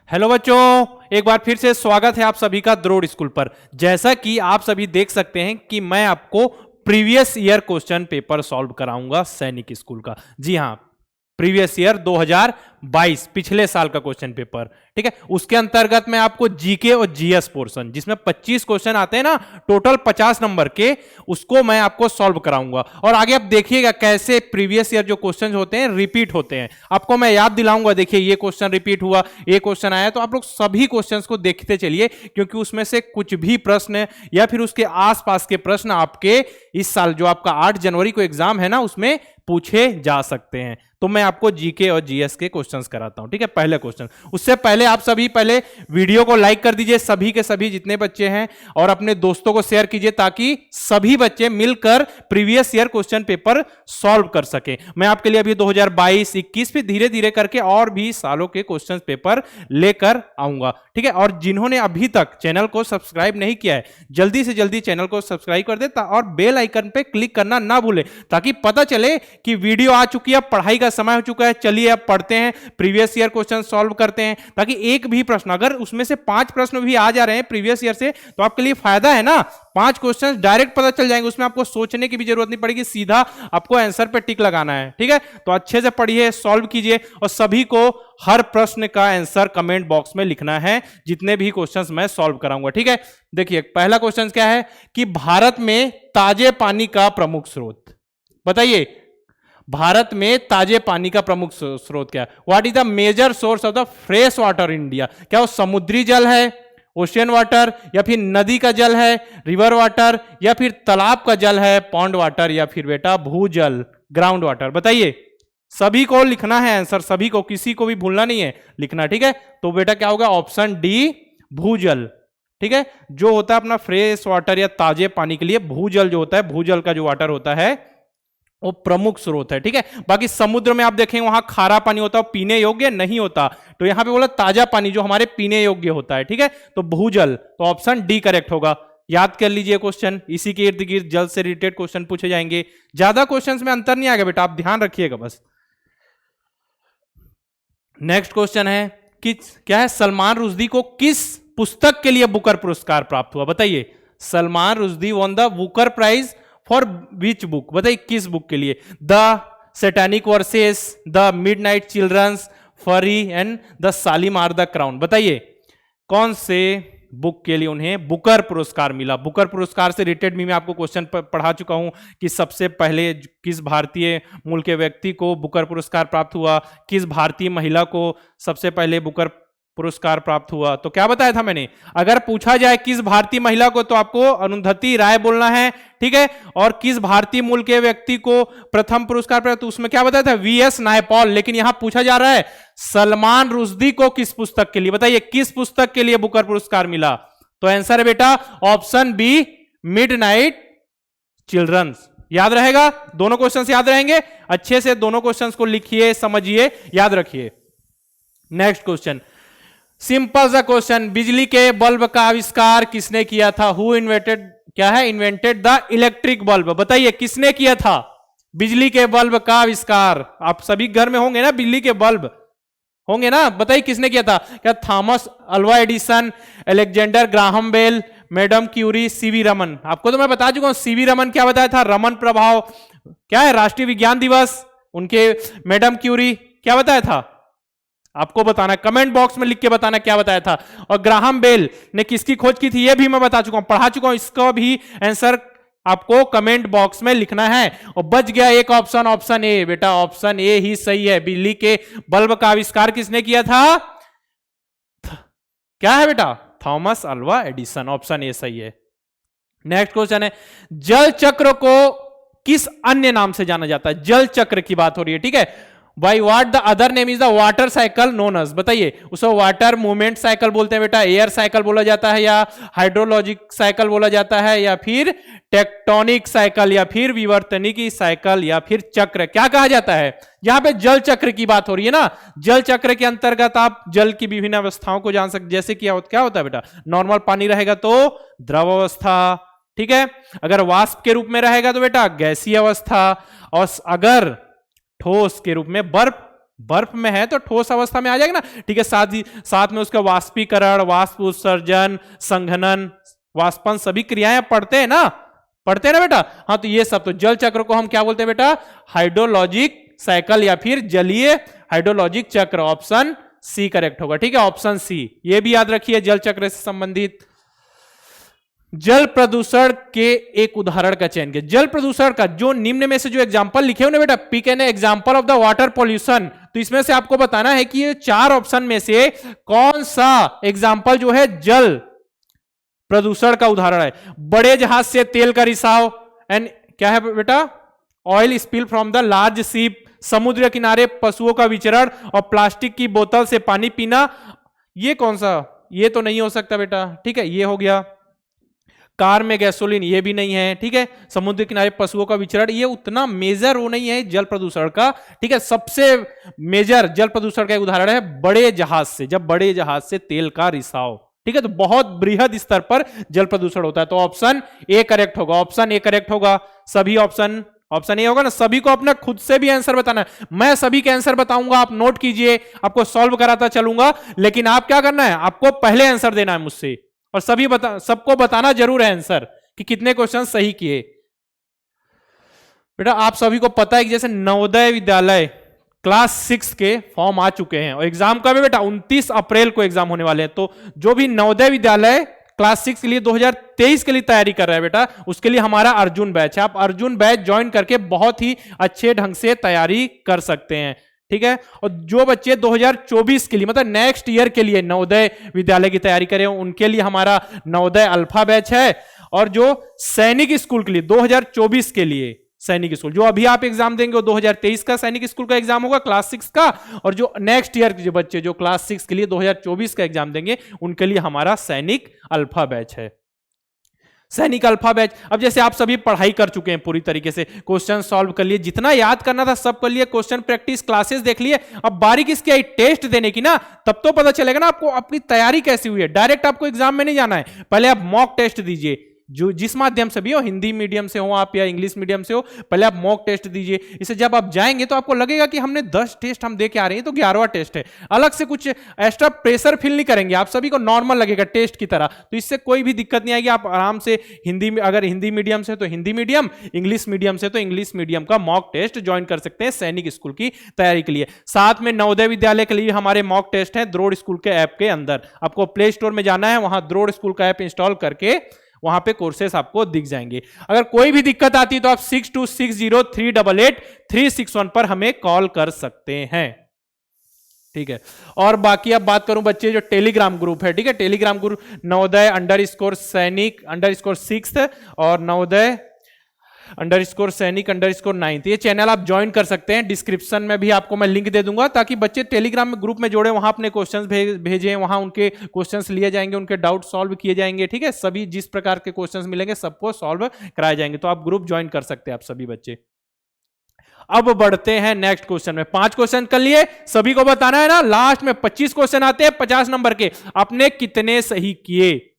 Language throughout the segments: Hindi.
हेलो बच्चों, एक बार फिर से स्वागत है आप सभी का द्रोड़ स्कूल पर। जैसा कि आप सभी देख सकते हैं कि मैं आपको previous year question paper solve कराऊंगा सैनिक स्कूल का। जी हां, प्रीवियस ईयर 2022 पिछले साल का क्वेश्चन पेपर, ठीक है। उसके अंतर्गत मैं आपको जीके और जीएस पोर्शन, जिसमें 25 क्वेश्चन आते हैं ना, टोटल 50 नंबर के, उसको मैं आपको सॉल्व कराऊंगा। और आगे आप देखिएगा कैसे प्रीवियस ईयर जो क्वेश्चन होते हैं रिपीट होते हैं, आपको मैं याद दिलाऊंगा। देखिए ये क्वेश्चन रिपीट हुआ, ये क्वेश्चन आया, तो आप लोग सभी क्वेश्चन को देखते चलिए, क्योंकि उसमें से कुछ भी प्रश्न या फिर उसके आसपास के प्रश्न आपके इस साल जो आपका 8 जनवरी को एग्जाम है ना, उसमें पूछे जा सकते हैं। तो मैं आपको जीके और जीएस के क्वेश्चंस कराता हूं, ठीक है। पहले क्वेश्चन, उससे पहले आप सभी पहले वीडियो को लाइक कर दीजिए, सभी के सभी जितने बच्चे हैं, और अपने दोस्तों को शेयर कीजिए ताकि सभी बच्चे मिलकर previous year question paper solve कर सके। मैं आपके लिए अभी 2022, 21 भी धीरे धीरे करके और भी सालों के क्वेश्चन पेपर लेकर आऊंगा, ठीक है। और जिन्होंने अभी तक चैनल को सब्सक्राइब नहीं किया है, जल्दी से जल्दी चैनल को सब्सक्राइब कर दे और बेल आइकन पे क्लिक करना ना भूले, ताकि पता चले कि वीडियो आ चुकी है, पढ़ाई का समय हो चुका है। चलिए अब पढ़ते हैं, प्रीवियस ईयर क्वेश्चन सॉल्व करते हैं, ताकि एक भी प्रश्न, अगर उसमें से 5 प्रश्न भी आ जा रहे हैं प्रीवियस ईयर से, तो आपके लिए फायदा है ना। 5 क्वेश्चन डायरेक्ट पता चल जाएंगे, उसमें आपको सोचने की भी जरूरत नहीं पड़ेगी, सीधा आपको आंसर पे टिक लगाना है, ठीक है। तो अच्छे से पढ़िए, सॉल्व कीजिए, और सभी को हर प्रश्न का आंसर कमेंट बॉक्स में लिखना है, जितने भी क्वेश्चंस मैं सॉल्व कराऊंगा, ठीक है। देखिए पहला क्वेश्चन क्या है कि भारत में ताजे पानी का प्रमुख स्रोत, बताइए भारत में ताजे पानी का प्रमुख स्रोत क्या है? What is the major source of the fresh water in India? क्या वो समुद्री जल है, ओशियन वाटर, या फिर नदी का जल है, रिवर वाटर, या फिर तालाब का जल है, पॉन्ड वाटर, या फिर बेटा भूजल, ग्राउंड वाटर? बताइए, सभी को लिखना है आंसर, सभी को, किसी को भी भूलना नहीं है लिखना, ठीक है। तो बेटा क्या होगा? ऑप्शन डी, भूजल, ठीक है। जो होता है अपना फ्रेश वाटर या ताजे पानी के लिए भूजल जो होता है, भूजल का जो वाटर होता है वो प्रमुख स्रोत है, ठीक है। बाकी समुद्र में आप देखेंगे वहां खारा पानी होता है, पीने योग्य नहीं होता, तो यहां पे बोला ताजा पानी जो हमारे पीने योग्य होता है, ठीक है। तो भूजल, तो ऑप्शन डी करेक्ट होगा। याद कर लीजिए क्वेश्चन, इसी के इर्द गिर्द जल से रिलेटेड क्वेश्चन पूछे जाएंगे। ज्यादा क्वेश्चंस में अंतर नहीं आएगा बेटा, आप ध्यान रखिएगा बस। नेक्स्ट क्वेश्चन है कि क्या है, सलमान रुश्दी को किस पुस्तक के लिए बुकर पुरस्कार प्राप्त हुआ? बताइए, Salman Rushdie won the Booker prize for which book? बताइए किस बुक के लिए? The Satanic verses, the midnight children's, Fury and the Shalimar the crown? बताइए कौन से बुक के लिए उन्हें बुकर पुरस्कार मिला? बुकर पुरस्कार से रिलेटेड भी मैं आपको क्वेश्चन पढ़ा चुका हूं कि सबसे पहले किस भारतीय मूल के व्यक्ति को बुकर पुरस्कार प्राप्त हुआ, किस भारतीय महिला को सबसे पहले बुकर पुरस्कार प्राप्त हुआ। तो क्या बताया था मैंने? अगर पूछा जाए किस भारतीय महिला को, तो आपको अरुंधति राय बोलना है, ठीक है। और किस भारतीय मूल के व्यक्ति को प्रथम पुरस्कार प्राप्त, तो उसमें क्या बताया था? वीएस नायपॉल। लेकिन यहां पूछा जा रहा है सलमान रुश्दी को किस पुस्तक के लिए? बताइए किस पुस्तक के लिए बुकर पुरस्कार मिला? तो आंसर है बेटा ऑप्शन बी, मिडनाइट चिल्ड्रंस। याद रहेगा? दोनों क्वेश्चन याद रहेंगे? अच्छे से दोनों क्वेश्चन को लिखिए, समझिए, याद रखिए। नेक्स्ट क्वेश्चन, सिंपल सा क्वेश्चन, बिजली के बल्ब का आविष्कार किसने किया था? हु इन्वेंटेड, क्या है, इन्वेंटेड द इलेक्ट्रिक बल्ब? बताइए किसने किया था बिजली के बल्ब का आविष्कार? आप सभी घर में होंगे ना बिजली के बल्ब, होंगे ना? बताइए किसने किया था? क्या Thomas Alva Edison, Alexander Graham Bell, Madam Curie, C V Raman? आपको तो मैं बता चुका हूं, सीवी रमन क्या बताया था? रमन प्रभाव, क्या है, राष्ट्रीय विज्ञान दिवस। उनके मैडम क्यूरी क्या बताया था? आपको बताना, कमेंट बॉक्स में लिख के बताना क्या बताया था। और ग्राहम बेल ने किसकी खोज की थी? ये भी मैं बता चुका हूं, पढ़ा चुका हूं, इसका भी आंसर आपको कमेंट बॉक्स में लिखना है। और बच गया एक ऑप्शन, ऑप्शन ए। बेटा ऑप्शन ए ही सही है, बिजली के बल्ब का आविष्कार किसने किया था? क्या है बेटा? Thomas Alva Edison. Option A सही है। नेक्स्ट क्वेश्चन है, जल चक्र को किस अन्य नाम से जाना जाता है? जल चक्र की बात हो रही है, ठीक है। By what the other name is the water cycle known as? बताइए, उसको वाटर मूवमेंट साइकिल बोलते हैं बेटा, एयर साइकिल बोला जाता है, या हाइड्रोलॉजिक साइकिल बोला जाता है, या फिर टेक्टोनिक साइकिल, या फिर विवर्तनिकी साइकिल, या फिर चक्र? क्या कहा जाता है? यहां पे जल चक्र की बात हो रही है ना। जल चक्र के अंतर्गत आप जल की विभिन्न अवस्थाओं को जान सकते, जैसे क्या होता है बेटा? नॉर्मल पानी रहेगा तो द्रव अवस्था, ठीक है। अगर वाष्प के रूप में रहेगा तो बेटा गैसीय अवस्था, और अगर ठोस के रूप में बर्फ बर्फ में है तो ठोस अवस्था में आ जाएगा ना। ठीक है, साथ में उसका वाष्पीकरण, वाष्प उत्सर्जन, संघनन, वाष्पन, सभी क्रियाएं पढ़ते हैं ना, पढ़ते हैं ना बेटा। हाँ, तो ये सब, तो जल चक्र को हम क्या बोलते हैं बेटा? हाइड्रोलॉजिक साइकिल या फिर जलीय हाइड्रोलॉजिक चक्र। ऑप्शन सी करेक्ट होगा। ठीक है, ऑप्शन सी, ये भी याद रखिए जल चक्र से संबंधित। जल प्रदूषण के एक उदाहरण का चयन किया। जल प्रदूषण का जो निम्न में से जो एग्जांपल लिखे हुए ना बेटा, pick an example of the water pollution, तो इसमें से आपको बताना है कि ये 4 ऑप्शन में से कौन सा एग्जांपल जो है जल प्रदूषण का उदाहरण है। बड़े जहाज से तेल का रिसाव, एंड क्या है बेटा? Oil spill from the large ship, समुद्र किनारे पशुओं का विचरण, और प्लास्टिक की बोतल से पानी पीना। ये कौन सा? ये तो नहीं हो सकता बेटा। ठीक है, ये हो गया। कार में गैसोलीन, ये भी नहीं है। ठीक है, समुद्र किनारे पशुओं का विचरण, ये उतना मेजर वो नहीं है जल प्रदूषण का। ठीक है, सबसे मेजर जल प्रदूषण का उदाहरण है बड़े जहाज से, जब बड़े जहाज से तेल का रिसाव। ठीक है, तो बहुत बृहद स्तर पर जल प्रदूषण होता है। तो ऑप्शन ए करेक्ट होगा, ऑप्शन ए करेक्ट होगा। सभी ऑप्शन ए होगा ना। सभी को अपना खुद से भी आंसर बताना है। मैं सभी के आंसर बताऊंगा, आप नोट कीजिए, आपको सॉल्व कराता चलूंगा, लेकिन आप क्या करना है? आपको पहले आंसर देना है मुझसे, और सबको बताना जरूर है आंसर कि कितने क्वेश्चन सही किए। बेटा आप सभी को पता है कि जैसे नवोदय विद्यालय क्लास 6 के फॉर्म आ चुके हैं, और एग्जाम कब है बेटा? 29 अप्रैल को एग्जाम होने वाले हैं। तो जो भी नवोदय विद्यालय क्लास 6 के लिए 2023 के लिए तैयारी कर रहा है बेटा, उसके लिए हमारा अर्जुन बैच है। आप अर्जुन बैच ज्वाइन करके बहुत ही अच्छे ढंग से तैयारी कर सकते हैं। ठीक है, और जो बच्चे 2024 के लिए मतलब नेक्स्ट ईयर के लिए नवोदय विद्यालय की तैयारी करें, उनके लिए हमारा नवोदय अल्फा बैच है। और जो सैनिक स्कूल के लिए 2024 के लिए सैनिक स्कूल, जो अभी आप एग्जाम देंगे वो 2023 का सैनिक स्कूल का एग्जाम होगा क्लास 6 का, और जो नेक्स्ट ईयर के जो बच्चे जो क्लास 6 के लिए 2024 का एग्जाम देंगे, उनके लिए हमारा सैनिक अल्फा बैच है। सैनिक अल्फा बैच। अब जैसे आप सभी पढ़ाई कर चुके हैं पूरी तरीके से, क्वेश्चन सॉल्व कर लिए, जितना याद करना था सब कर लिए, क्वेश्चन प्रैक्टिस क्लासेस देख लिए, अब बारी किसकी आई? टेस्ट देने की ना। तब तो पता चलेगा ना आपको अपनी तैयारी कैसी हुई है। डायरेक्ट आपको एग्जाम में नहीं जाना है, पहले आप मॉक टेस्ट दीजिए। जो जिस माध्यम से भी हो, हिंदी मीडियम से हो आप या इंग्लिश मीडियम से हो, पहले आप मॉक टेस्ट दीजिए। इससे जब आप जाएंगे तो आपको लगेगा कि हमने 10 टेस्ट हम दे के आ रहे हैं, तो 11वां टेस्ट है। अलग से कुछ एक्स्ट्रा प्रेशर फील नहीं करेंगे, आप सभी को नॉर्मल लगेगा टेस्ट की तरह। तो इससे कोई भी दिक्कत नहीं आएगी। आप आराम से हिंदी में, अगर हिंदी मीडियम से तो हिंदी मीडियम, इंग्लिश मीडियम से तो इंग्लिश मीडियम का मॉक टेस्ट ज्वाइन कर सकते हैं सैनिक स्कूल की तैयारी के लिए। साथ में नवोदय विद्यालय के लिए हमारे मॉक टेस्ट है द्रोड़ स्कूल के ऐप के अंदर। आपको प्ले स्टोर में जाना है, वहां द्रोड़ स्कूल का ऐप इंस्टॉल करके वहां पे कोर्सेस आपको दिख जाएंगे। अगर कोई भी दिक्कत आती है तो आप 6260388361 पर हमें कॉल कर सकते हैं। ठीक है, और बाकी अब बात करूं बच्चे जो टेलीग्राम ग्रुप है, ठीक है, टेलीग्राम ग्रुप नवोदय _सैनिक_6 और नवोदय _सैनिक_9, ये चैनल आप ज्वाइन कर सकते हैं। डिस्क्रिप्शन में भी आपको मैं लिंक दे दूंगा, ताकि बच्चे टेलीग्राम में ग्रुप में जोड़े, वहां अपने क्वेश्चंस भेजें, वहां उनके क्वेश्चंस लिए जाएंगे, उनके डाउट सॉल्व किए जाएंगे। ठीक है, सभी जिस प्रकार के क्वेश्चंस मिलेंगे सबको सॉल्व कराए जाएंगे। तो आप ग्रुप ज्वाइन कर सकते हैं आप सभी बच्चे। अब बढ़ते हैं नेक्स्ट क्वेश्चन में। 5 क्वेश्चन कर लिए, सभी को बताना है ना। लास्ट में 25 क्वेश्चन आते हैं 50 नंबर के। आपने कितने सही किए?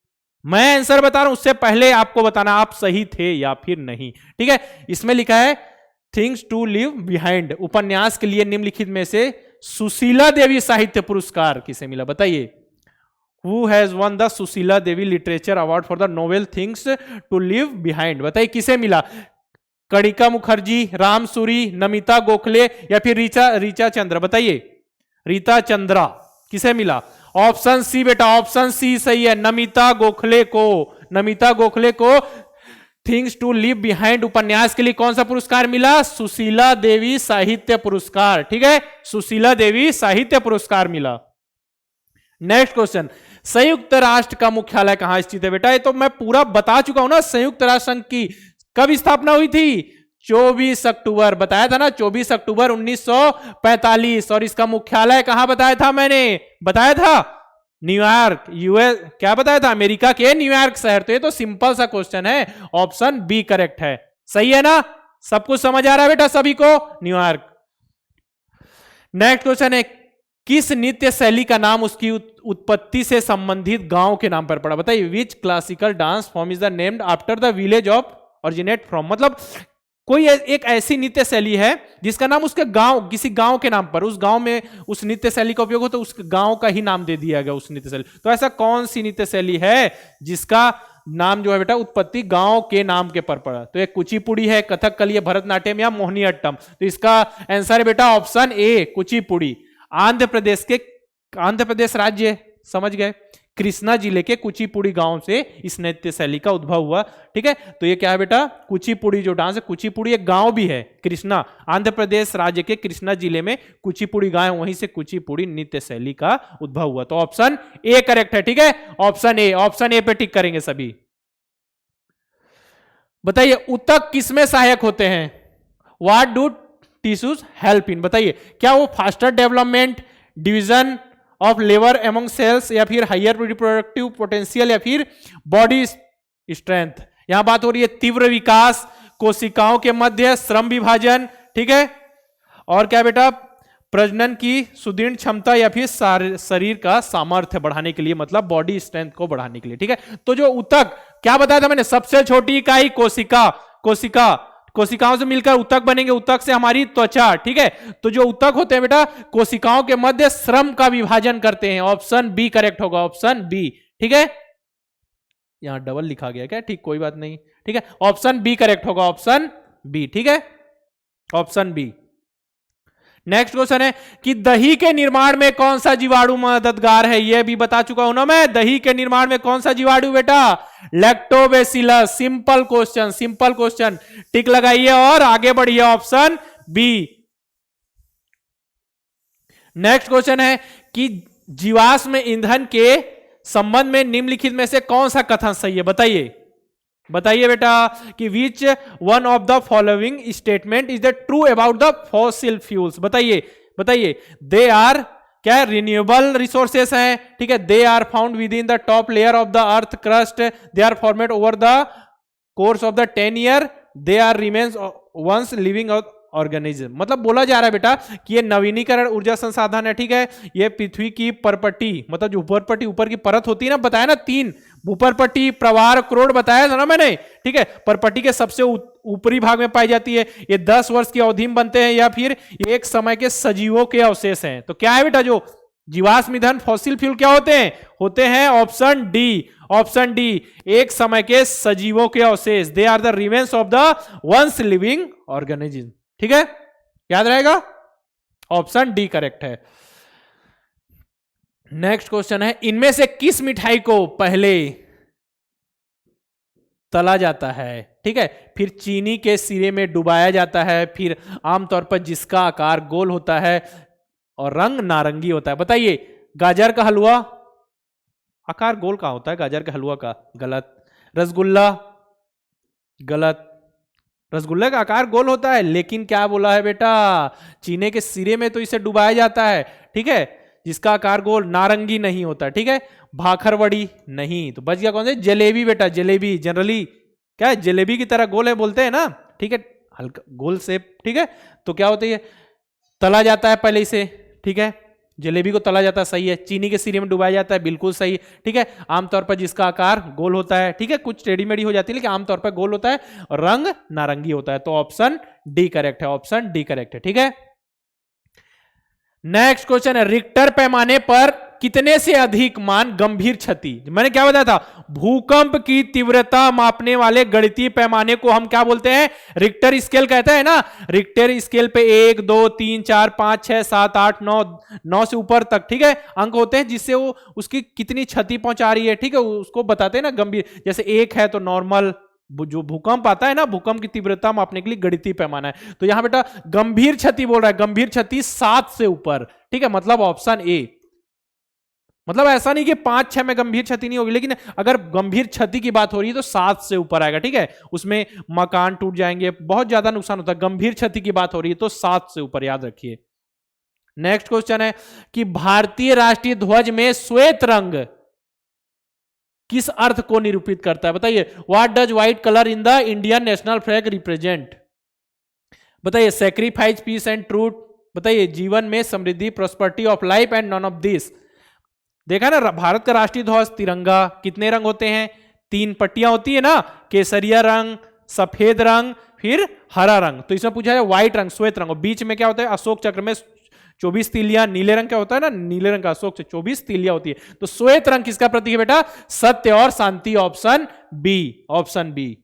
मैं आंसर बता रहा हूं, उससे पहले आपको बताना आप सही थे या फिर नहीं। ठीक है, इसमें लिखा है थिंग्स टू लिव बिहाइंड। उपन्यास के लिए निम्नलिखित में से सुशीला देवी साहित्य पुरस्कार किसे मिला? बताइए। Who has won the Sushila Devi literature award for the novel things to live behind? बताइए किसे मिला? कणिका मुखर्जी, राम सूरी, नमिता गोखले या फिर रीचा चंद्र? बताइए। रीता चंद्रा। किसे मिला? ऑप्शन सी बेटा, ऑप्शन सी सही है, नमिता गोखले को थिंग्स टू लिव बिहाइंड उपन्यास के लिए कौन सा पुरस्कार मिला? सुशीला देवी साहित्य पुरस्कार। ठीक है, सुशीला देवी साहित्य पुरस्कार मिला। नेक्स्ट क्वेश्चन, संयुक्त राष्ट्र का मुख्यालय कहां स्थित है? बेटा ये तो मैं पूरा बता चुका हूं ना। संयुक्त राष्ट्र संघ की कब स्थापना हुई थी? 24 अक्टूबर, बताया था ना, 24 अक्टूबर 1945। और इसका मुख्यालय कहां बताया था? मैंने बताया था न्यूयॉर्क, यूएस, क्या बताया था? अमेरिका के न्यूयॉर्क शहर। तो ये तो सिंपल सा क्वेश्चन है, ऑप्शन बी करेक्ट है। सही है ना? सब कुछ समझ आ रहा है बेटा सभी को? न्यूयॉर्क। नेक्स्ट क्वेश्चन है, किस नृत्य शैली का नाम उसकी उत्पत्ति से संबंधित गांव के नाम पर पड़ा? बताइए। Which classical dance form is the named after the village of originate from? मतलब कोई एक ऐसी नृत्य शैली है जिसका नाम उसके गांव, किसी गांव के नाम पर, उस गांव में उस नृत्य शैली का उपयोग हो तो उस गांव का ही नाम दे दिया गया उस नृत्य शैली। तो ऐसा कौन सी नृत्य शैली है जिसका नाम जो है बेटा उत्पत्ति गांव के नाम के पर पड़ा? तो एक कुचिपुड़ी है, कथकली है, भरतनाट्यम या मोहिनीअट्टम। तो इसका आंसर है बेटा ऑप्शन ए कुचिपुड़ी। आंध्र प्रदेश राज्य, समझ गए, कृष्णा जिले के कुचिपुड़ी गांव से इस नृत्य शैली का उद्भव हुआ। ठीक है, तो ये क्या है बेटा, कुचिपुड़ी जो डांस है, कुचिपुड़ी एक गांव भी है, कृष्णा, आंध्र प्रदेश राज्य के कृष्णा जिले में कुचिपुड़ी गांव, वहीं से कुचिपुड़ी नृत्य शैली का उद्भव हुआ। तो ऑप्शन ए करेक्ट है। ठीक है, ऑप्शन ए पे टिक करेंगे सभी। बताइए ऊतक किसमें सहायक होते हैं? What do tissues help in? बताइए, क्या वो faster development, division of labour among cells, या फिर हायर रिप्रोडक्टिव पोटेंशियल, या फिर बॉडी स्ट्रेंथ? यहां बात हो रही है तीव्र विकास, कोशिकाओं के मध्य श्रम विभाजन, ठीक है, और क्या बेटा प्रजनन की सुदृढ़ क्षमता, या फिर शरीर का सामर्थ्य बढ़ाने के लिए, मतलब बॉडी स्ट्रेंथ को बढ़ाने के लिए। ठीक है, तो जो ऊतक, क्या बताया था मैंने, सबसे छोटी इकाई कोशिकाओं से मिलकर ऊतक बनेंगे, ऊतक से हमारी त्वचा। ठीक है, तो जो ऊतक होते हैं बेटा कोशिकाओं के मध्य श्रम का विभाजन करते हैं। ऑप्शन बी करेक्ट होगा, ऑप्शन बी। ठीक है, यहां डबल लिखा गया क्या? ठीक, कोई बात नहीं। ठीक है, ऑप्शन बी करेक्ट होगा, ऑप्शन बी। ठीक है, ऑप्शन बी। नेक्स्ट क्वेश्चन है कि दही के निर्माण में कौन सा जीवाणु मददगार है? यह भी बता चुका हूं ना मैं। दही के निर्माण में कौन सा जीवाणु बेटा? लैक्टोबैसिलस। सिंपल क्वेश्चन, टिक लगाइए और आगे बढ़िए, ऑप्शन बी। नेक्स्ट क्वेश्चन है कि जीवाश्म ईंधन के संबंध में निम्नलिखित में से कौन सा कथन सही है? बताइए बेटा कि which one of the following statement is the true about the fossil fuels? बताइए दे आर क्या रिन्यूएबल रिसोर्सेस हैं, ठीक है, they are found within the top layer of the earth crust, they are formed over the course of the 10 year, they are remains once living organism. मतलब बोला जा रहा है बेटा कि ये नवीनीकरण ऊर्जा संसाधन है। ठीक है, ये पृथ्वी की परपट्टी, मतलब जो भूपरपट्टी ऊपर की परत होती है ना, बताया ना, 3 भूपरपट्टी, प्रवार, क्रोड बताया था ना मैंने। ठीक है, परपट्टी के सबसे ऊपरी भाग में पाई जाती है। ये 10 वर्ष की अवधि में बनते हैं या फिर एक समय के सजीवों के अवशेष हैं। तो क्या है बेटा, जो जीवाश्म ईंधन फॉसिल फ्यूल क्या होते हैं ऑप्शन डी, एक समय के सजीवों के अवशेष। They are the remains of the once living organism. ठीक है, याद रहेगा, ऑप्शन डी करेक्ट है। नेक्स्ट क्वेश्चन है, इनमें से किस मिठाई को पहले तला जाता है? ठीक है, फिर चीनी के सिरे में डुबाया जाता है, फिर आमतौर पर जिसका आकार गोल होता है और रंग नारंगी होता है। बताइए, गाजर का हलवा आकार गोल कहां होता है? गाजर के हलवा का गलत। रसगुल्ला गलत, रसगुल्ले का आकार गोल होता है, लेकिन क्या बोला है बेटा, चीनी के सिरे में तो इसे डुबाया जाता है। ठीक है, जिसका आकार गोल, नारंगी नहीं होता। ठीक है, भाखरवड़ी नहीं, तो बच गया कौन सा? जलेबी बेटा, जलेबी जनरली क्या है, जलेबी की तरह गोल है बोलते हैं ना। ठीक है, हल्का गोल शेप। ठीक है, तो क्या होती है, तला जाता है पहले इसे। ठीक है, जलेबी को तला जाता है, सही है। चीनी के सिरे में डुबाया जाता है, बिल्कुल सही। ठीक है, आमतौर पर जिसका आकार गोल होता है। ठीक है, कुछ टेढ़ी मेढ़ी हो जाती है, लेकिन आमतौर पर गोल होता है और रंग नारंगी होता है। तो ऑप्शन डी करेक्ट है, ऑप्शन डी करेक्ट है। ठीक है, नेक्स्ट क्वेश्चन है, रिक्टर पैमाने पर कितने से अधिक मान गंभीर क्षति? मैंने क्या बताया था, भूकंप की तीव्रता मापने वाले गणितीय पैमाने को हम क्या बोलते हैं? रिक्टर स्केल कहते हैं ना। रिक्टर स्केल पे 1 2 3 4 5 6 7 8 9 से ऊपर तक, ठीक है, अंक होते हैं जिससे वो उसकी कितनी क्षति पहुंचा रही है। ठीक है, उसको बताते हैं ना गंभीर। जैसे 1 है तो नॉर्मल, जो भूकंप आता है ना, भूकंप की तीव्रता मापने के लिए गणितीय पैमाना है। तो यहां बेटा गंभीर क्षति बोल रहा है, गंभीर क्षति 7 से ऊपर। ठीक है, मतलब ऑप्शन ए। मतलब ऐसा नहीं कि 5-6 में गंभीर क्षति नहीं होगी, लेकिन अगर गंभीर क्षति की बात हो रही है तो 7 से ऊपर आएगा। ठीक है, उसमें मकान टूट जाएंगे, बहुत ज्यादा नुकसान होता है। गंभीर क्षति की बात हो रही है तो 7 से ऊपर, याद रखिए। नेक्स्ट क्वेश्चन है कि भारतीय राष्ट्रीय ध्वज में श्वेत रंग किस अर्थ को निरूपित करता है? बताइए, what does white colour in the Indian national flag represent? बताइए, सैक्रिफाइस, पीस एंड ट्रूथ। बताइए, जीवन में समृद्धि, prosperity of life and none of this. देखा ना, भारत का राष्ट्रीय ध्वज तिरंगा, कितने रंग होते हैं? 3 पट्टियां होती है ना, केसरिया रंग, सफेद रंग, फिर हरा रंग। तो इसमें पूछा है व्हाइट रंग, श्वेत रंग, और बीच में क्या होता है अशोक चक्र में 24 तीलियां। नीले रंग क्या होता है ना, नीले रंग का अशोक से 24 तीलियां होती है। तो श्वेत रंग किसका प्रतीक है बेटा, सत्य और शांति, ऑप्शन बी, ऑप्शन बी।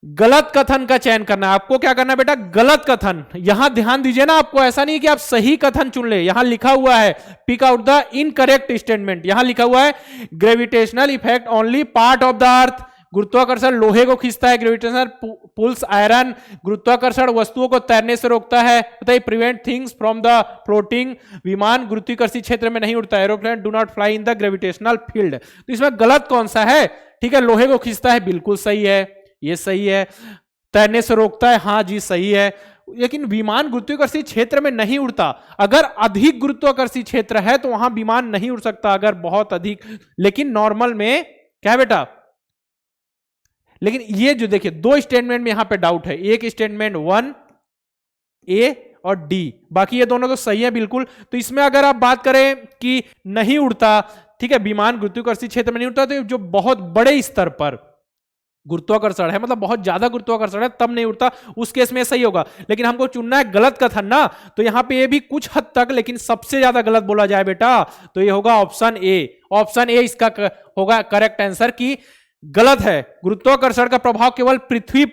गलत कथन का चयन करना है आपको, क्या करना है बेटा, गलत कथन। यहां ध्यान दीजिए ना, आपको ऐसा नहीं कि आप सही कथन चुन ले, यहां लिखा हुआ है pick out the incorrect statement. यहां लिखा हुआ है gravitational effect only part of the earth, गुरुत्वाकर्षण लोहे को खींचता है, ग्रेविटेशनल पुल्स आयरन, गुरुत्वाकर्षण वस्तुओं को तैरने से रोकता है, बताइए prevent things from the floating, विमान गुरुत्वाकर्षी क्षेत्र में नहीं उड़ता, aeroplane do not fly in the gravitational field. तो इसमें गलत कौन सा है, ठीक है, लोहे को खींचता है, बिल्कुल सही है, ये सही है। तैरने से रोकता है, हाँ जी सही है। लेकिन विमान गुरुत्वाकर्षी क्षेत्र में नहीं उड़ता। अगर अधिक गुरुत्वाकर्षी क्षेत्र है तो वहां विमान नहीं उड़ सकता, अगर बहुत अधिक। लेकिन नॉर्मल में क्या है बेटा, लेकिन ये जो देखिए दो स्टेटमेंट में यहां पे डाउट है, एक स्टेटमेंट 1 ए और डी, बाकी ये दोनों तो सही है बिल्कुल। तो इसमें अगर आप बात करें कि नहीं उड़ता, ठीक है, विमान गुरुत्वाकर्षी क्षेत्र में नहीं उड़ता, तो जो बहुत बड़े स्तर पर गुरुत्वाकर्षण है, मतलब बहुत ज्यादा गुरुत्वाकर्षण है, तब नहीं उड़ता, उस केस में सही होगा। लेकिन हमको चुनना है गलत कथन ना, तो यहां पे ये भी कुछ हद तक, लेकिन सबसे ज्यादा गलत बोला जाए बेटा तो ये होगा ऑप्शन ए। ऑप्शन ए इसका होगा करेक्ट आंसर, कि गलत है। गुरुत्वाकर्षण का प्रभाव केवल पृथ्वी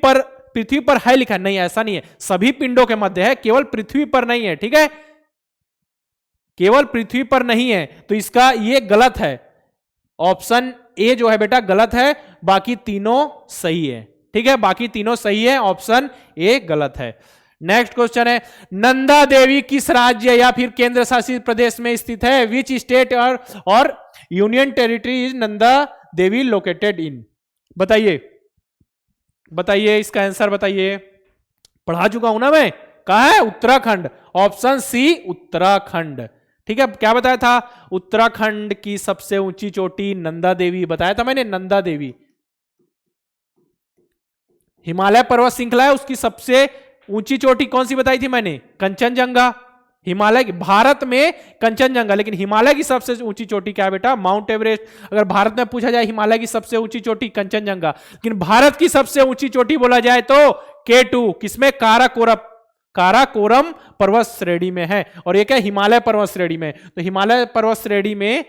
पर है लिखा है, नहीं ऐसा नहीं है, सभी पिंडों के मध्य है, केवल पृथ्वी पर नहीं है, ठीक है, केवल पृथ्वी पर नहीं है, तो इसका ये गलत है। ऑप्शन ए जो है बेटा गलत है, बाकी तीनों सही है, ठीक है, बाकी तीनों सही है, ऑप्शन ए गलत है। नेक्स्ट क्वेश्चन है, नंदा देवी किस राज्य या फिर केंद्र शासित प्रदेश में स्थित है, विच स्टेट और union territory is Nanda Devi located in, बताइए बताइए इसका आंसर बताइए। पढ़ा चुका हूं ना मैं, कहा है उत्तराखंड, ऑप्शन सी उत्तराखंड, ठीक है। क्या बताया था, उत्तराखंड की सबसे ऊंची चोटी नंदा देवी, बताया था मैंने, नंदा देवी। हिमालय पर्वत श्रृंखला है, उसकी सबसे ऊंची चोटी कौन सी बताई थी मैंने, कंचनजंगा। हिमालय की, भारत में कंचनजंगा, लेकिन हिमालय की सबसे ऊंची चोटी क्या है बेटा, माउंट एवरेस्ट। अगर भारत में पूछा जाए हिमालय की सबसे ऊंची चोटी कंचनजंगा, लेकिन भारत की सबसे ऊंची चोटी बोला जाए तो K2, किसमें, काराकोरम पर्वत श्रेणी में है, और एक है हिमालय पर्वत श्रेणी में। तो हिमालय पर्वत श्रेणी में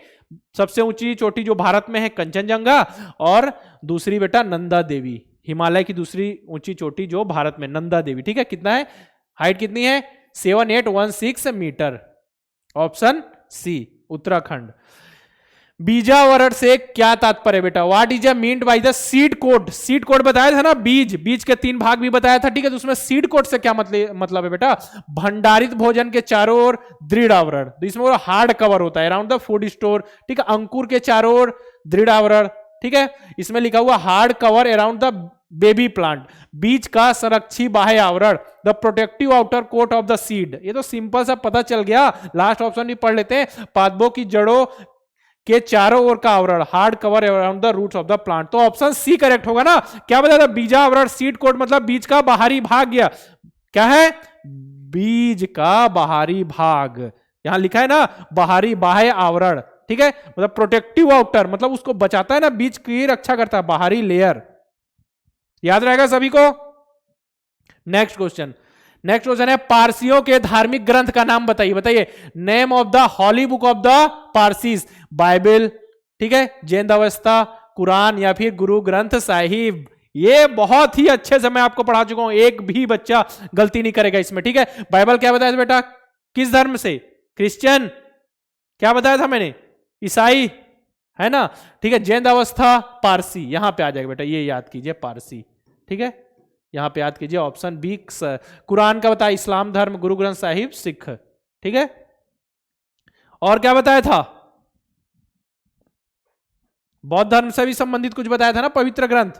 सबसे ऊंची चोटी जो भारत में है कंचनजंगा, और दूसरी बेटा नंदा देवी, हिमालय की दूसरी ऊंची चोटी जो भारत में, नंदा देवी, ठीक है। कितना है, हाइट कितनी है, 7816 मीटर, ऑप्शन सी उत्तराखंड। बीजावरण से क्या तात्पर्य बेटा, what is meant by the seed code, seed code बताया था ना, बीज के 3 भाग भी बताया था, ठीक है। तो उसमें सीड कोड से क्या मतलब है बेटा, भंडारित भोजन के चारों ओर दृढ़ आवरण, तो इसमें हार्ड कवर होता है अराउंड द फूड स्टोर, ठीक है। अंकुर के चारों ओर दृढ़ आवरण, ठीक है, इसमें लिखा हुआ hard cover around the baby plant, बीज का संरक्षी बाह्य आवरण, the protective outer coat of the seed. ये तो सिंपल सा पता चल गया, लास्ट ऑप्शन भी पढ़ लेते हैं, पादपों की जड़ों के चारों ओर का आवरण, hard cover around the roots of the plant. तो ऑप्शन सी करेक्ट होगा ना। क्या बताया था, बीजा आवरण, सीड कोट मतलब बीज का बाहरी भाग, गया क्या है, बीज का बाहरी भाग, यहां लिखा है ना बाहरी बाह्य आवरण, ठीक है, मतलब प्रोटेक्टिव आउटर मतलब उसको बचाता है ना, बीज की रक्षा करता है, बाहरी लेयर, याद रहेगा सभी को। नेक्स्ट क्वेश्चन है, पारसियों के धार्मिक ग्रंथ का नाम बताइए name of the holy book of the Parsis, Bible, ठीक है, जैन अवस्था, कुरान या फिर गुरु ग्रंथ साहिब। ये बहुत ही अच्छे से मैं आपको पढ़ा चुका हूं, एक भी बच्चा गलती नहीं करेगा इसमें, ठीक है। बाइबल क्या बताया था बेटा, किस धर्म से, क्रिश्चियन, क्या बताया था मैंने, ईसाई, है ना, ठीक है। जैन अवस्था पारसी, यहां पे आ जाएगा बेटा, ये याद कीजिए पारसी, ठीक है, यहां पे याद कीजिए ऑप्शन बी। कुरान का बताया इस्लाम धर्म, गुरु ग्रंथ साहिब सिख, ठीक है। और क्या बताया था, बौद्ध धर्म से भी संबंधित कुछ बताया था ना, पवित्र ग्रंथ,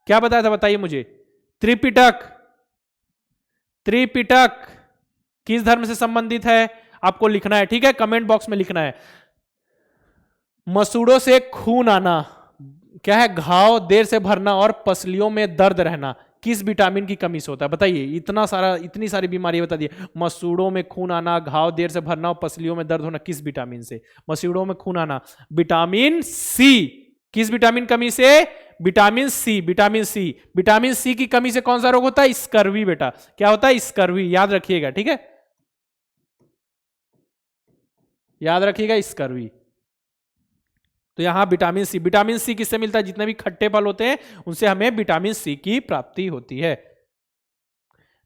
क्या बताया था बताइए मुझे, त्रिपिटक किस धर्म से संबंधित है, आपको लिखना है, ठीक है, कमेंट बॉक्स में लिखना है। मसूड़ों से खून आना क्या है, घाव देर से भरना और पसलियों में दर्द रहना, किस विटामिन की कमी से होता है बताइए। इतनी सारी बीमारी बता दी, मसूड़ों में खून आना, घाव देर से भरना और पसलियों में दर्द होना, किस विटामिन से, मसूड़ों में खून आना, विटामिन सी, किस विटामिन कमी से? Vitamin C. Vitamin C, vitamin C की कमी से कौन सा रोग होता है? स्कर्वी बेटा। क्या होता है? स्कर्वी, याद रखिएगा, ठीक है, याद रखिएगा, स्कर्वी। तो यहां विटामिन सी, विटामिन सी किससे मिलता है? जितने भी खट्टे फल होते हैं उनसे हमें विटामिन सी की प्राप्ति होती है।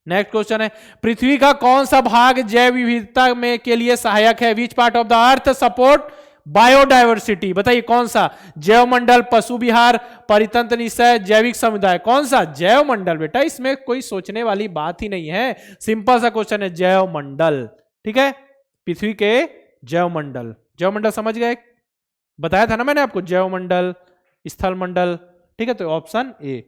नेक्स्ट क्वेश्चन है, पृथ्वी का कौन सा भाग जैव विविधता में के लिए सहायक है? Which part of the earth support biodiversity? बताइए कौन सा? जैव मंडल, पशु विहार, परितंत्र निश्चय, जैविक समुदाय? कौन सा? जैव मंडल बेटा, इसमें कोई सोचने वाली बात ही नहीं है, सिंपल सा क्वेश्चन है, जैव मंडल। ठीक है, पृथ्वी के जैव मंडल। जैव मंडल समझ गए? बताया था ना मैंने आपको, जैव मंडल, स्थल मंडल। ठीक है, तो ऑप्शन ए।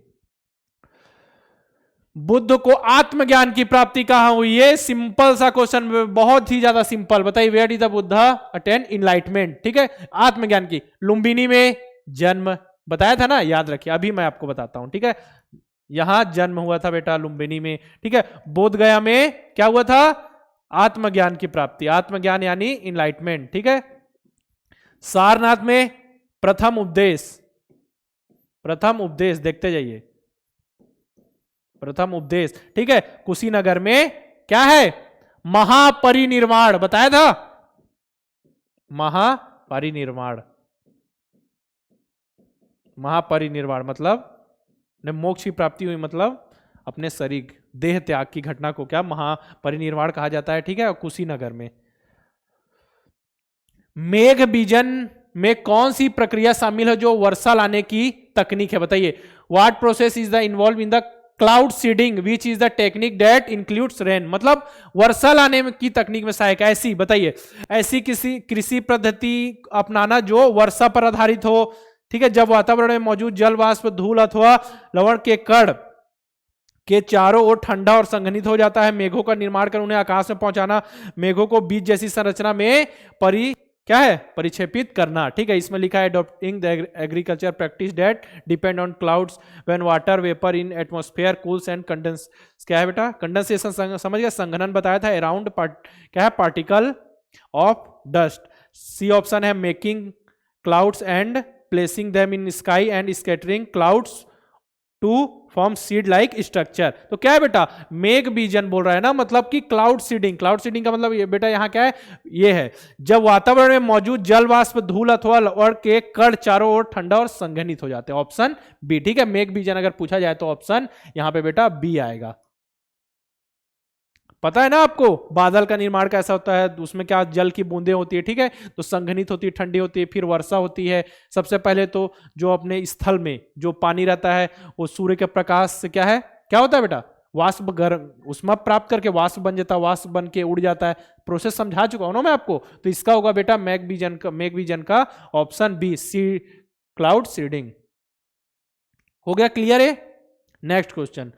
बुद्ध को आत्मज्ञान की प्राप्ति कहां हुई? ये सिंपल सा क्वेश्चन, बहुत ही ज्यादा सिंपल। बताइए, where did the Buddha attain enlightenment? ठीक है, आत्मज्ञान की। लुम्बिनी में जन्म, बताया था ना, याद रखिए, अभी मैं आपको बताता हूं। ठीक है, यहां जन्म हुआ था बेटा, लुम्बिनी में। ठीक है, बोध गया में क्या हुआ था? आत्मज्ञान की प्राप्ति, आत्मज्ञान यानी इनलाइटमेंट। ठीक है, सारनाथ में प्रथम उपदेश, प्रथम उपदेश देखते जाइए, प्रथम उपदेश। ठीक है, कुशीनगर में क्या है? महापरिनिर्वाण, बताया था, महापरिनिर्वाण। महापरिनिर्वाण मतलब मोक्ष की प्राप्ति हुई, मतलब अपने शरीर देह त्याग की घटना को क्या महापरिनिर्वाण कहा जाता है। ठीक है, कुशीनगर में। मेघ बीजन में कौन सी प्रक्रिया शामिल है जो वर्षा लाने की तकनीक है? बताइए, what process is the involve in the cloud seeding which is the technique that includes rain? मतलब वर्षा लाने की तकनीक में सहायक। ऐसी बताइए, ऐसी किसी कृषि पद्धति अपनाना जो वर्षा पर आधारित हो। ठीक है, जब वातावरण में मौजूद जल वाष्प, धूल अथवा लवण के कण के चारों ओर ठंडा और संघनित हो जाता है, मेघों का निर्माण कर उन्हें आकाश में पहुंचाना, मेघों को बीज जैसी संरचना में क्या है? परिक्षेपित करना। ठीक है, इसमें लिखा है adopting the agriculture practice that depend on clouds when water vapour in atmosphere cools and condense. क्या है बेटा? कंडेंसेशन, समझ गया, संघनन बताया था, अराउंड क्या है? Particle of dust. C option है, making clouds and placing them in sky and scattering clouds to form seed like structure. तो क्या है बेटा? मेघ बीजन बोल रहा है ना, मतलब कि क्लाउड सीडिंग। क्लाउड सीडिंग का मतलब ये बेटा यहाँ क्या है? ये है जब वातावरण में मौजूद जल वाष्प, धूल अथवा लवण के कण चारों ओर ठंडा और संघनित हो जाते हैं। Option B. ठीक है, मेघ बीजन अगर पूछा जाए तो ऑप्शन यहाँ पे बेटा बी आएगा। पता है ना आपको बादल का निर्माण कैसा होता है? उसमें क्या जल की बूंदें होती है। ठीक है, तो संघनित होती है, ठंडी होती है, फिर वर्षा होती है। सबसे पहले तो जो अपने स्थल में जो पानी रहता है वो सूर्य के प्रकाश से क्या है, क्या होता है बेटा? वाष्प गर्म उष्मा प्राप्त करके वाष्प बन जाता है, वाष्प बन के उड़ जाता है। प्रोसेस समझा चुका हूं ना मैं आपको। तो इसका होगा बेटा मेघ बीजन का ऑप्शन बी, सी क्लाउड सीडिंग। हो गया क्लियर है? नेक्स्ट क्वेश्चन,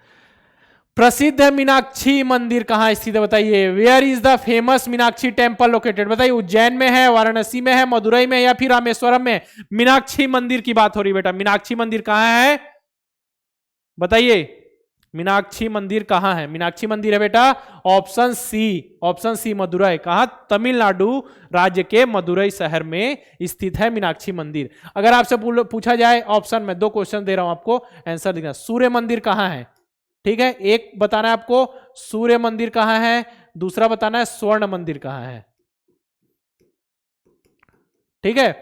प्रसिद्ध मीनाक्षी मंदिर कहां स्थित है? बताइए, where is the famous Meenakshi temple located? बताइए, उज्जैन में है, वाराणसी में है, मदुरई में, या फिर रामेश्वरम में? मीनाक्षी मंदिर की बात हो रही है बेटा। मीनाक्षी मंदिर कहां है? बताइए, मीनाक्षी मंदिर कहां है? मीनाक्षी मंदिर है बेटा option C, option C Madurai. कहां? तमिलनाडु राज्य के मदुरई शहर में स्थित है मीनाक्षी मंदिर। अगर आपसे पूछा जाए ऑप्शन में, दो क्वेश्चन दे रहा हूं आपको, आंसर देना। सूर्य मंदिर कहां है? ठीक है, एक बताना है आपको सूर्य मंदिर कहां है, दूसरा बताना है स्वर्ण मंदिर कहां है। ठीक है,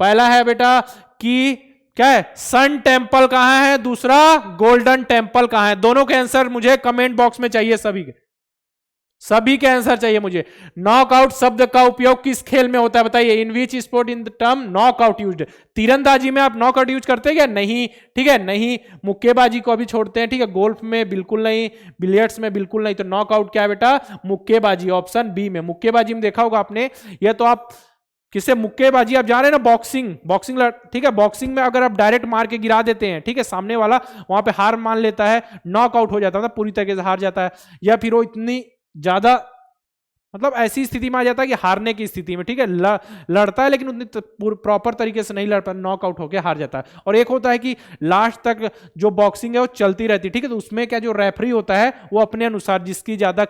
पहला है बेटा कि क्या है, सन टेम्पल कहां है, दूसरा गोल्डन टेम्पल कहां है। दोनों के आंसर मुझे कमेंट बॉक्स में चाहिए, सभी के आंसर चाहिए मुझे। नॉकआउट शब्द का उपयोग किस खेल में होता है? बताइए, in which sport in the term knockout used? तीरंदाजी में आप नॉकआउट यूज करते हैं क्या? नहीं। ठीक है, नहीं। मुक्केबाजी को अभी छोड़ते हैं। ठीक है, गोल्फ में बिल्कुल नहीं, बिलियर्ड्स में बिल्कुल नहीं। तो नॉकआउट क्या है बेटा? मुक्केबाजी, ऑप्शन बी में। मुक्केबाजी में देखा होगा आपने, यह तो आप किसे मुक्केबाजी आप जा रहे हैं ना, बॉक्सिंग। ठीक है, बॉक्सिंग में अगर आप डायरेक्ट मार के गिरा देते हैं, ठीक है, सामने वाला वहां पे हार मान लेता है, नॉकआउट हो जाता है, पूरी तरीके से हार जाता है। या फिर वो इतनी ज्यादा मतलब ऐसी स्थिति में आ जाता है कि हारने की स्थिति में, ठीक है, लड़ता है लेकिन उतनी प्रॉपर तरीके से नहीं लड़ पाता, नॉकआउट होकर हार जाता है। और एक होता है कि लास्ट तक जो बॉक्सिंग है वो चलती रहती है। ठीक है, तो उसमें क्या जो रेफरी होता है वो अपने अनुसार जिसकी ज्यादा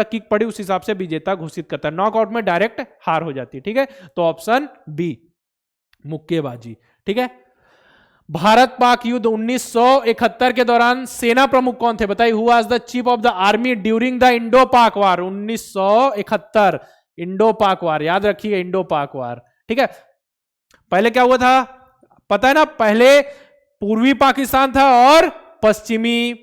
किक पड़ी उस हिसाब से विजेता घोषित करता है। नॉकआउट में डायरेक्ट हार हो जाती है। ठीक है, तो ऑप्शन बी। मुक्केबाजी। ठीक है, भारत पाक युद्ध 1971 के दौरान सेना प्रमुख कौन थे? बताइए, who was the chief of the army during the Indo पाक वार? 1971 इंडो पाक वार, याद रखिए इंडो पाक वार। ठीक है, पहले क्या हुआ था पता है ना? पहले पूर्वी पाकिस्तान था और पश्चिमी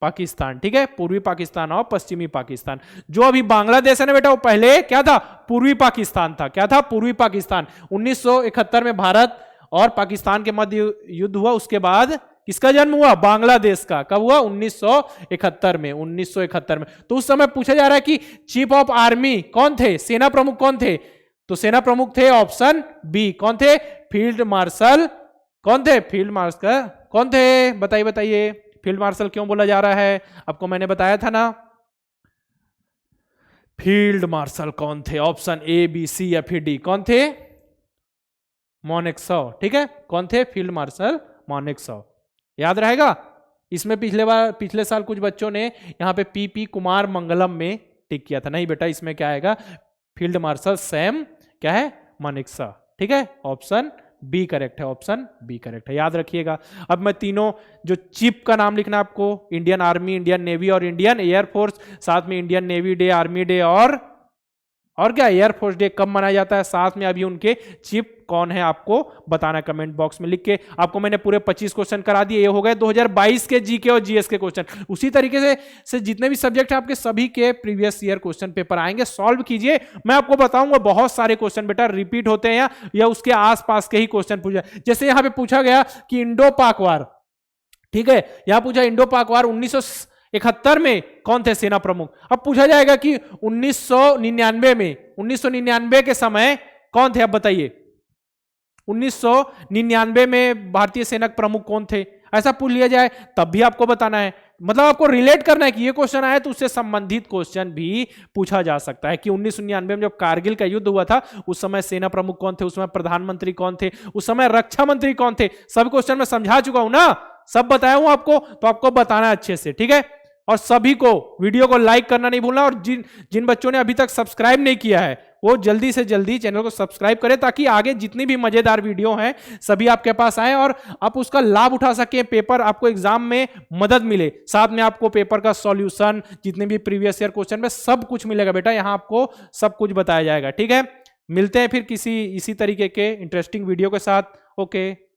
पाकिस्तान। ठीक है, पूर्वी पाकिस्तान और पश्चिमी पाकिस्तान। जो अभी बांग्लादेश है ना बेटा, वो पहले क्या था? पूर्वी पाकिस्तान था। क्या था? पूर्वी पाकिस्तान। 1971 में भारत और पाकिस्तान के मध्य युद्ध हुआ, उसके बाद किसका जन्म हुआ? बांग्लादेश का। कब हुआ? 1971 में। 1971 में। तो उस समय पूछा जा रहा है कि चीफ ऑफ आर्मी कौन थे? सेना प्रमुख कौन थे? तो सेना प्रमुख थे ऑप्शन बी। कौन थे? Field marshal. कौन थे? फील्ड मार्शल कौन थे? बताइए बताइए, फील्ड मार्शल क्यों बोला जा रहा है? आपको मैंने बताया था ना, फील्ड मार्शल कौन थे? ऑप्शन ए, बी, सी या फिर डी? कौन थे? मोनेक्सॉ। ठीक है, कौन थे? Field marshal Manekshaw. याद रहेगा। इसमें पिछले साल कुछ बच्चों ने यहां पे पी कुमार मंगलम में टिक किया था। नहीं बेटा, इसमें क्या आएगा? फील्ड मार्शल सैम क्या है? मोनेक्सॉ। ठीक है, ऑप्शन बी करेक्ट है। ऑप्शन बी करेक्ट है, याद रखिएगा। अब मैं तीनों जो चीफ का नाम लिखना आपको, इंडियन आर्मी, इंडियन नेवी और इंडियन एयरफोर्स, साथ में Indian navy day, army day और क्या एयरफोर्स डे कब मनाया जाता है, साथ में अभी उनके चीफ कौन है आपको बताना कमेंट बॉक्स में लिख के। आपको मैंने पूरे 25 क्वेश्चन करा दिए। ये हो गए 2022 के जीके और जीएस के क्वेश्चन। उसी तरीके से जितने भी सब्जेक्ट है आपके सभी के प्रीवियस ईयर क्वेश्चन पेपर आएंगे, सॉल्व कीजिए। मैं आपको बताऊंगा बहुत सारे क्वेश्चन बेटा रिपीट होते हैं या उसके आसपास के ही क्वेश्चन पूछा। जैसे यहां पे पूछा गया कि इंडो पाक वार, ठीक है, यहां पूछा इंडो पाक वार 1971 में कौन थे सेना प्रमुख। अब पूछा जाएगा कि 1999 के समय कौन थे? अब बताइए, 1999 में भारतीय सेना प्रमुख कौन थे? ऐसा पूछ लिया जाए तब भी आपको बताना है। मतलब आपको रिलेट करना है कि ये क्वेश्चन आया तो उससे संबंधित क्वेश्चन भी पूछा जा सकता है कि 1999 में जब कारगिल का युद्ध हुआ था उस समय सेना प्रमुख कौन थे, उस समय प्रधानमंत्री कौन थे, उस समय रक्षा मंत्री कौन थे। सब क्वेश्चन मैं समझा चुका हूं ना, सब बताया हूं आपको, तो आपको बताना अच्छे से। ठीक है, और सभी को वीडियो को लाइक करना नहीं भूलना, और जिन बच्चों ने अभी तक सब्सक्राइब नहीं किया है वो जल्दी से जल्दी चैनल को सब्सक्राइब करें ताकि आगे जितनी भी मजेदार वीडियो हैं सभी आपके पास आए और आप उसका लाभ उठा सकें। पेपर आपको एग्जाम में मदद मिले, साथ में आपको पेपर का सॉल्यूशन, जितने भी प्रीवियस ईयर क्वेश्चन में सब कुछ मिलेगा बेटा, यहां आपको सब कुछ बताया जाएगा। ठीक है, मिलते हैं फिर किसी इसी तरीके के इंटरेस्टिंग वीडियो के साथ। ओके।